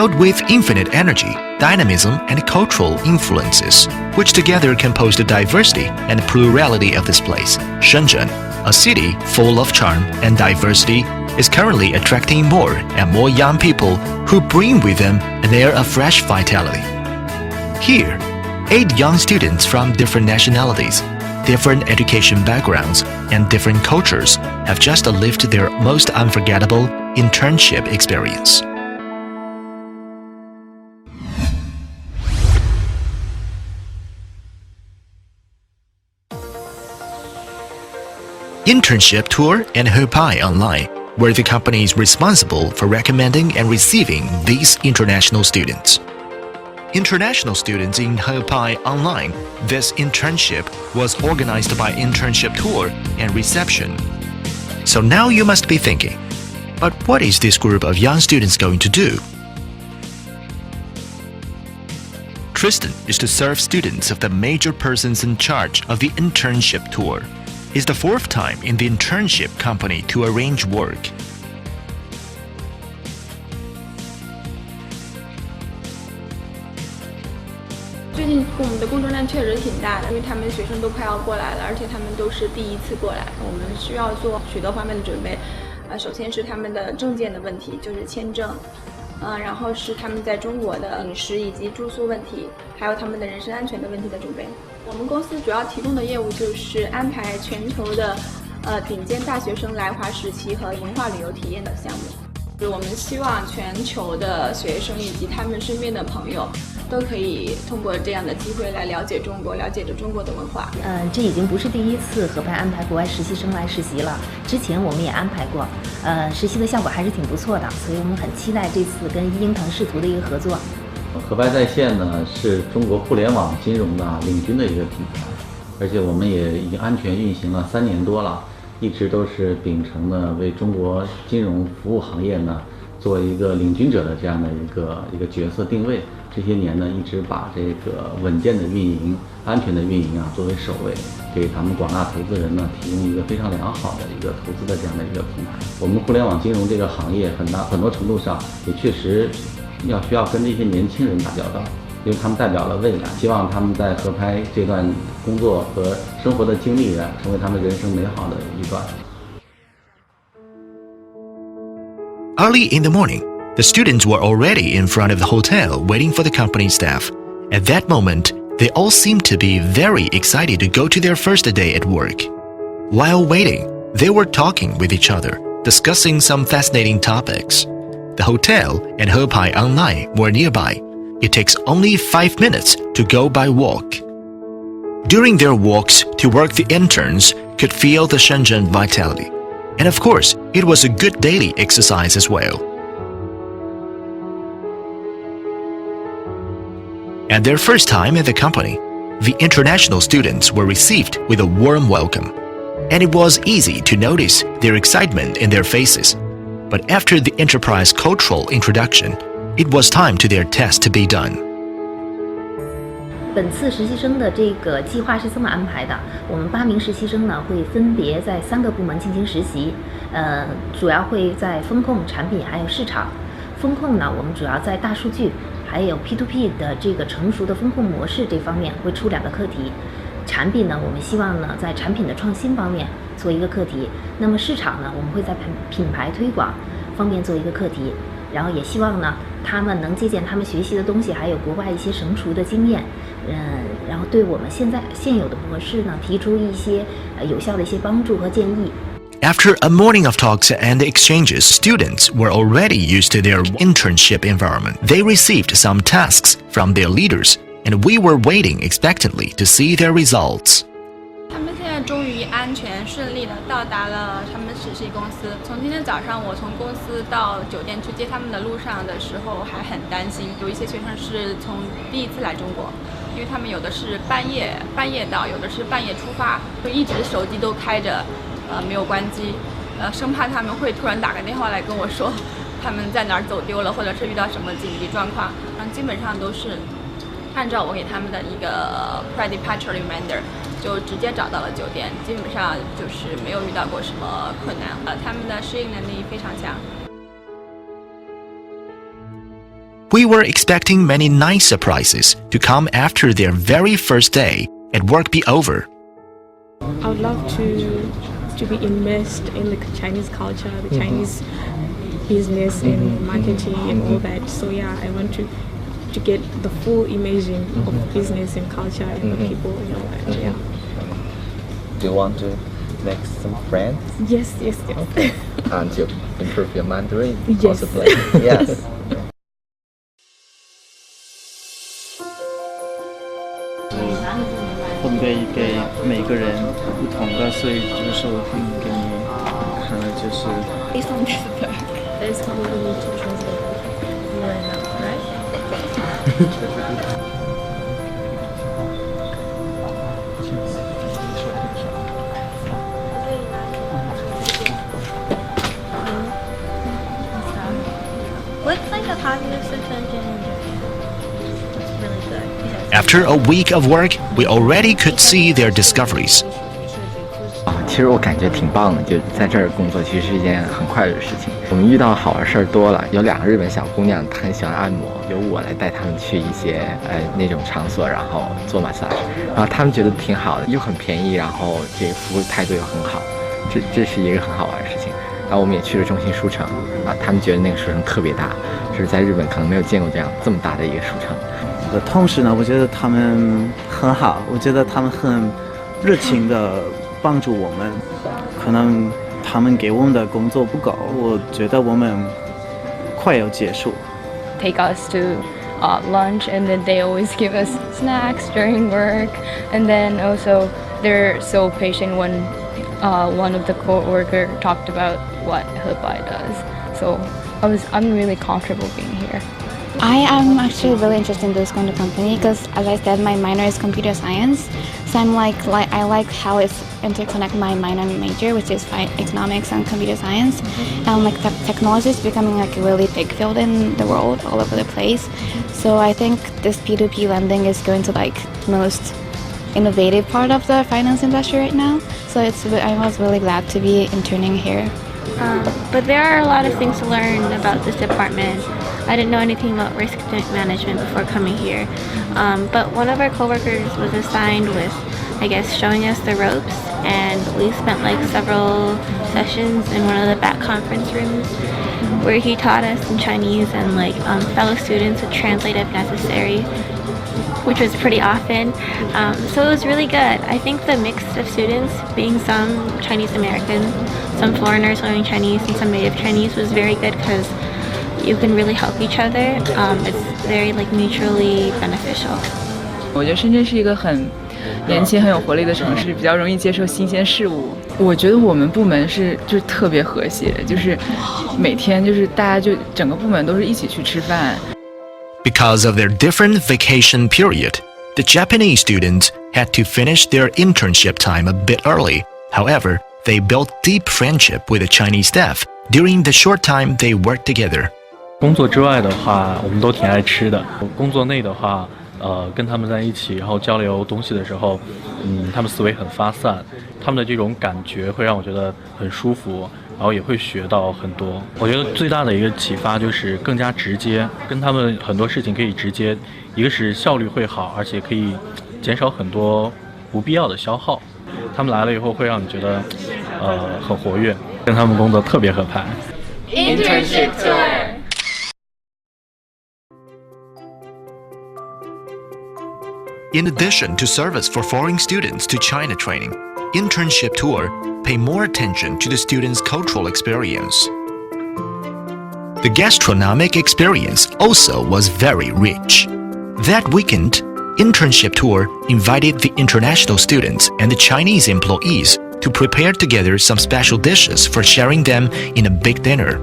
endowed with infinite energy, dynamism, and cultural influences, which together compose the diversity and plurality of this place. Shenzhen, a city full of charm and diversity, is currently attracting more and more young people who bring with them an air of fresh vitality. Here, 8 young students from different nationalities, different education backgrounds, and different cultures have just lived their most unforgettable internship experience. Internship Tour and Hopai Online were the companies responsible for recommending and receiving these international students. International students in Hopai Online, this internship was organized by Internship Tour and Reception. So now you must be thinking, but what is this group of young students going to do? Tristan is to serve students of the major persons in charge of the internship tour. It's the 4th time in the internship company to arrange work.最近我们的工作量确实挺大的，因为他们学生都快要过来了，而且他们都是第一次过来，我们需要做许多方面的准备。首先是他们的证件的问题，就是签证，然后是他们在中国的饮食以及住宿问题，还有他们的人身安全的问题的准备。我们公司主要提供的业务就是安排全球的顶尖大学生来华实习和文化旅游体验的项目。我们希望全球的学生以及他们身边的朋友都可以通过这样的机会来了解中国，了解着中国的文化。这已经不是第一次合拍安排国外实习生来实习了，之前我们也安排过，实习的效果还是挺不错的，所以我们很期待这次跟英腾视图的一个合作。合拍在线呢是中国互联网金融的领军的一个品牌，而且我们也已经安全运行了3年多了，一直都是秉承呢为中国金融服务行业呢做一个领军者的这样的一个角色定位。这些年呢，一直把这个稳健的运营、安全的运营作为首位，给咱们广大投资人呢提供一个非常良好的一个投资的这样的一个平台。我们互联网金融这个行业很多程度上也确实需要跟这些年轻人打交道，因为他们代表了未来。希望他们在合拍这段工作和生活的经历成为他们人生美好的一段。Early in the morning, the students were already in front of the hotel waiting for the company staff. At that moment, they all seemed to be very excited to go to their first day at work. While waiting, they were talking with each other, discussing some fascinating topics. The hotel and Hopai Online were nearby. It takes only 5 minutes to go by walk. During their walks to work, the interns could feel the Shenzhen vitality. And of course, it was a good daily exercise as well. At their first time at the company, the international students were received with a warm welcome, and it was easy to notice their excitement in their faces. But after the enterprise cultural introduction, it was time to their test to be done. 本次实习生的这个计划是这么安排的，我们8名实习生呢会分别在3个部门进行实习，主要会在风控、产品还有市场。风控呢，我们主要在大数据还有 P2P 的这个成熟的风控模式这方面会出2个课题。产品呢，我们希望呢在产品的创新方面做一个课题。那么市场呢，我们会在品牌推广方面做一个课题。然后也希望呢，他们能借鉴他们学习的东西，还有国外一些成熟的经验，然后对我们现有的模式呢提出一些有效的一些帮助和建议。After a morning of talks and exchanges, students were already used to their internship environment. They received some tasks from their leaders, and we were waiting expectantly to see their results. 他们现在终于安全顺利的到达了他们实习公司。从今天早上我从公司到酒店去接他们的路上的时候还很担心，有一些学生是从第一次来中国，因为他们有的是半夜到，有的是半夜出发，就一直手机都开着，没有关机，生怕他们会突然打个电话来跟我说他们在哪儿走丢了，或者是遇到什么紧急状况。基本上都是按照我给他们的一个 pre-departure reminder 就直接找到了酒店，基本上就是没有遇到过什么困难，他们的适应能力非常强。We were expecting many nice surprises to come after their very first day at work be over. I would love to be immersed in the Chinese culture, the Chinese business and marketing and all that. So yeah, I want to get the full immersion of business and culture and the people and all that. Yeah. Do you want to make some friends? Yes. Okay. And to improve your Mandarin, Yes. possibly. Yes. 分配给每个人不同的，所以就是说给你，就是。 Based on this book, there's probably need to translate you and right? What's like a positive suspension in Japan? It's really good. After a week of work, we already could see their discoveries. 其实我感觉挺棒的，就在这儿工作，其实是一件很快乐的事情。我们遇到好玩事儿多了，有2个日本小姑娘，她很喜欢按摩，由我来带她们去一些那种场所，然后做 massage， 然后她们觉得挺好的，又很便宜，然后这个服务态度又很好，这是一个很好玩的事情。然后我们也去了中心书城啊，他们觉得那个书城特别大，就是在日本可能没有见过这么大的一个书城。同时呢，我觉得他们很好，我觉得他们很热情的帮助我们。可能他们给我们的工作不够，我觉得我们快要结束。Take us to lunch, and then they always give us snacks during work, and then also they're so patient when one of the co-worker talked about what Hebai does. So I'm really comfortable being here. I am actually really interested in this kind of company because, as I said, my minor is computer science. So I like how it's interconnect my minor and major, which is economics and computer science. And like technology is becoming like a really big field in the world, all over the place. So I think this P2P lending is going to like most innovative part of the finance industry right now. So I was really glad to be interning here. But there are a lot of things to learn about this department. I didn't know anything about risk management before coming here. But one of our coworkers was assigned with, I guess, showing us the ropes, and we spent like several sessions in one of the back conference rooms where he taught us in Chinese, and like fellow students would translate if necessary, which was pretty often. So it was really good. I think the mix of students, being some Chinese American, some foreigners learning Chinese, and some native Chinese, was very good because you can really help each other. It's very like mutually beneficial. 我觉得深圳是一个很年轻、很有活力的城市，比较容易接受新鲜事物。我觉得我们部门就是特别和谐，就是每天就是大家就整个部门都是一起去吃饭。Because of their different vacation period, the Japanese students had to finish their internship time a bit early. However, they built deep friendship with the Chinese staff during the short time they worked together. 工作之外的话，我们都挺爱吃的。工作内的话，跟他们在一起，然后交流东西的时候，他们思维很发散，他们的这种感觉会让我觉得很舒服，然后也会学到很多。我觉得最大的一个启发就是更加直接，跟他们很多事情可以直接，一个是效率会好，而且可以减少很多不必要的消耗。他们来了以后会让你觉得，很活跃，跟他们工作特别合拍。Internship tour. In addition to service for foreign students to China training, Internship Tour pay more attention to the students' cultural experience. The gastronomic experience also was very rich. That weekend, Internship Tour invited the international students and the Chinese employees to prepare together some special dishes for sharing them in a big dinner.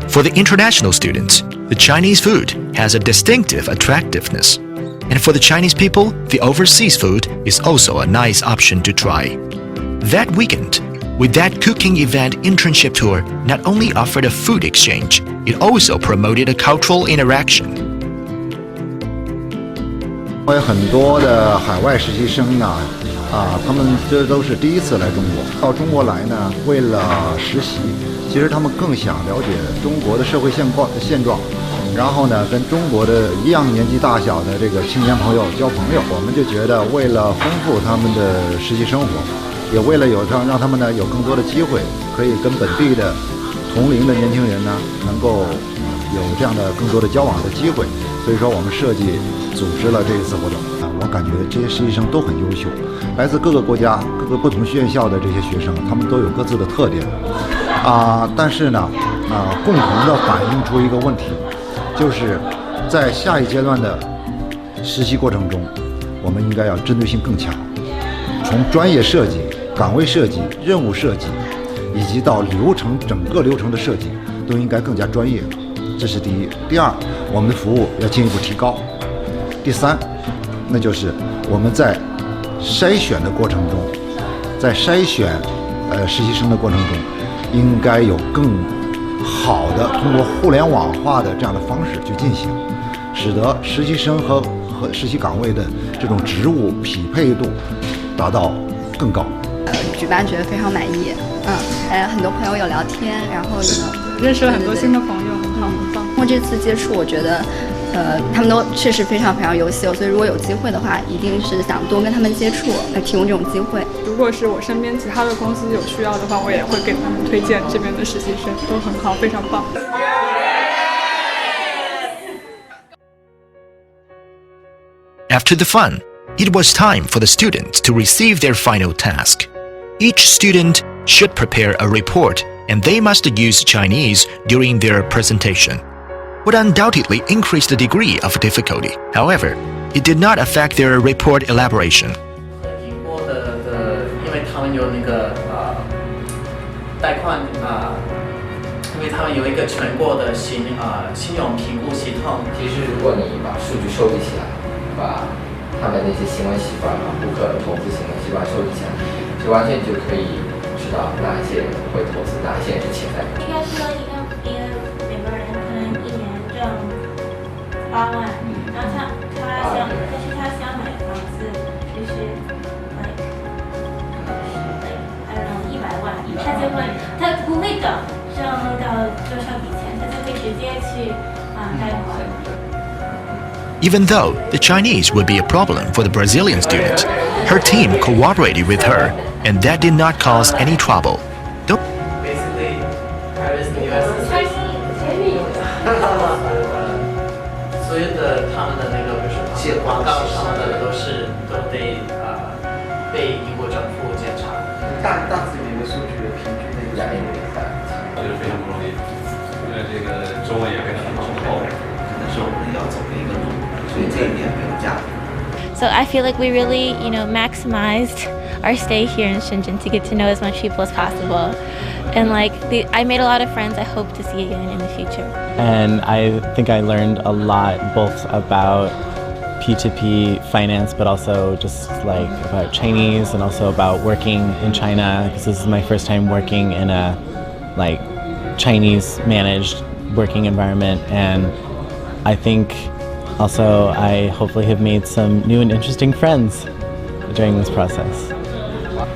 For the international students, the Chinese food has a distinctive attractiveness. And for the Chinese people, the overseas food is also a nice option to try. That weekend, with that cooking event internship tour not only offered a food exchange, it also promoted a cultural interaction. 我有很多的海外实习生呢，他们这都是第一次来中国。到中国来呢，为了实习，其实他们更想了解中国的社会现状，然后呢，跟中国的一样年纪大小的这个青年朋友交朋友。我们就觉得，为了丰富他们的实习生活，也为了让他们呢有更多的机会，可以跟本地的同龄的年轻人呢，能够有这样的更多的交往的机会。所以说，我们设计组织了这一次活动我感觉这些实习生都很优秀，来自各个国家、各个不同院校的这些学生，他们都有各自的特点但是呢共同的反映出一个问题，就是在下一阶段的实习过程中，我们应该要针对性更强，从专业设计、岗位设计、任务设计，以及到整个流程的设计，都应该更加专业。这是第一。第二，我们的服务要进一步提高。第三，那就是我们在筛选的过程中，在筛选实习生的过程中，应该有更好的通过互联网化的这样的方式去进行，使得实习生和实习岗位的这种职务匹配度达到更高。举办觉得非常满意，很多朋友有聊天，然后认识了很多新的朋友，很好，很棒。通过这次接触，我觉得他们都确实非常非常优秀，所以如果有机会的话，一定是想多跟他们接触，来提供这种机会。如果是我身边其他的公司有需要的话，我也会给他们推荐这边的实习生，都很好，非常棒。After the fun, it was time for the students to receive their final task. Each student should prepare a report, and they must use Chinese during their presentation. Would undoubtedly increase the degree of difficulty. However, it did not affect their report elaboration. 赢过的，因为他们有那个贷款因为他们有一个全国的信用评估系统。其实，如果你把数据收集起来，把他们那些行为习惯不可投资行为习惯收集起来，就完全就可以知道哪一些人会投资，哪一些人是潜在的。应该说一个美国人可能一年挣8万，然后但是他想买房子就是I don't know100万，他不会等挣到多少笔钱，他就会直接去贷款。Even though the Chinese would be a problem for the Brazilian student, her team cooperated with her, and that did not cause any trouble. Basically, Paris, the US. 所有的他们的那个写广告什么的都得被英国政府检查。大致一个数据的平均的一个2.3，我觉得非常不容易，因为这个中文也非常的浓厚，可能是我们要走的一个路，所以这一点没有价值。So I feel like we really, maximized our stay here in Shenzhen to get to know as much people as possible. And I made a lot of friends I hope to see again in the future. And I think I learned a lot both about P2P finance, but also just about Chinese and also about working in China, because this is my first time working in a Chinese managed working environment. And I think also I hopefully have made some new and interesting friends during this process.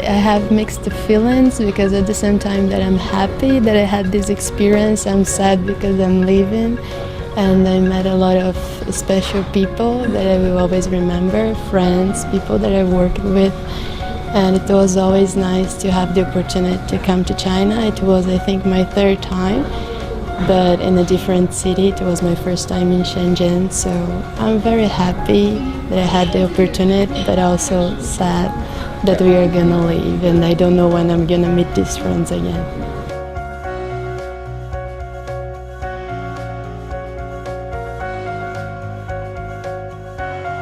I have mixed feelings because at the same time that I'm happy that I had this experience, I'm sad because I'm leaving, and I met a lot of special people that I will always remember, friends, people that I worked with, and it was always nice to have the opportunity to come to China. It was, I think, my 3rd time, but in a different city. It was my first time in Shenzhen, so I'm very happy that I had the opportunity, but also sad that we are gonna leave, and I don't know when I'm gonna meet these friends again.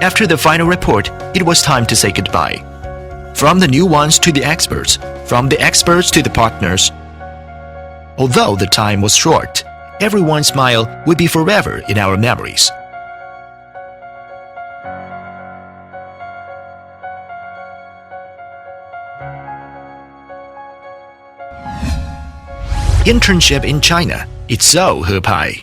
After the final report, it was time to say goodbye. From the new ones to the experts, from the experts to the partners. Although the time was short, everyone's smile would be forever in our memories. Internship in China, it's so 合拍